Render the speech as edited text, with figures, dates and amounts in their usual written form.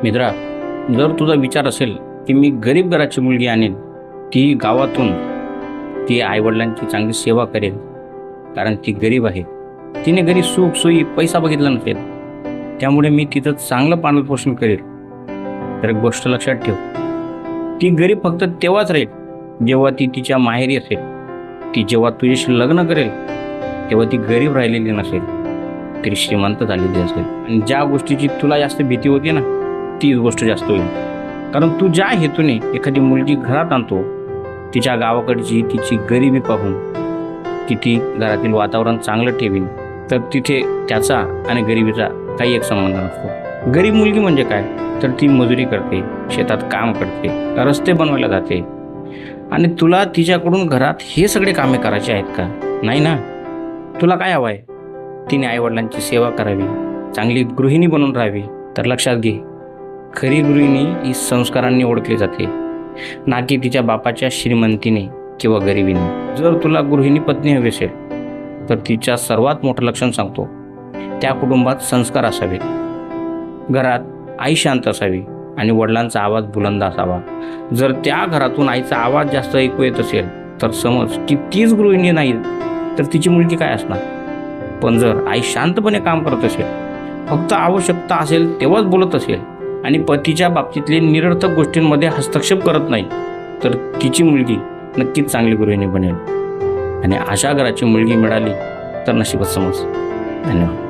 मित्रा, जर तुझा विचार असेल की मी गरीब घराची मुलगी आणेन, ती गावातून, ती आईवडिलांची चांगली सेवा करेल, कारण ती गरीब आहे, तिने घरी सुख सोयी पैसा बघितला नसेल, त्यामुळे मी तिथं चांगलं पालनपोषण करेल, तर एक गोष्ट लक्षात ठेव, ती गरीब फक्त तेव्हाच राहील जेव्हा ती तिच्या माहेरी असेल. ती जेव्हा तुझ्याशी लग्न करेल तेव्हा ती गरीब राहिलेली नसेल, तरी श्रीमंत झालेली असेल. आणि ज्या गोष्टीची तुला जास्त भीती होती ना, तीच गोष्ट जास्त होईल. कारण तू ज्या हेतूने एखादी मुलगी घरात आणतो, तिच्या गावाकडची तिची गरिबी पाहून ती घरातील वातावरण चांगलं ठेवीन, तर तिथे त्याचा आणि गरिबीचा काही एक संबंध नसतो. गरीब मुलगी म्हणजे काय, तर ती मजुरी करते, शेतात काम करते, रस्ते बनवायला जाते, आणि तुला तिच्याकडून घरात हे सगळे कामे करायचे आहेत का? नाही ना. तुला काय हवं आहे? तिने आईवडिलांची सेवा करावी, चांगली गृहिणी बनून राहावी. तर लक्षात घे, खरी गृहिणी ही संस्कारांनी ओळखली जाते, ना की तिच्या बापाच्या श्रीमंतीने किंवा गरिबीने. जर तुला गृहिणी पत्नी हवी असेल तर तिच्या सर्वात मोठं लक्षण सांगतो, त्या कुटुंबात संस्कार असावेत, घरात आई शांत असावी आणि वडिलांचा आवाज बुलंद असावा. जर त्या घरातून आईचा आवाज जास्त ऐकू येत असेल तर समज की तीच गृहिणी नाही, तर तिची मुलगी काय असणार. पण जर आई शांतपणे काम करत असेल, फक्त आवश्यकता असेल तेव्हाच बोलत असेल, आणि पतीच्या बाबतीतले निरर्थक गोष्टींमध्ये हस्तक्षेप करत नाही, तर तिची मुलगी नक्कीच चांगली गृहिणी बनेल. आणि अशा घराची मुलगी मिळाली तर नशीबच समज. धन्यवाद.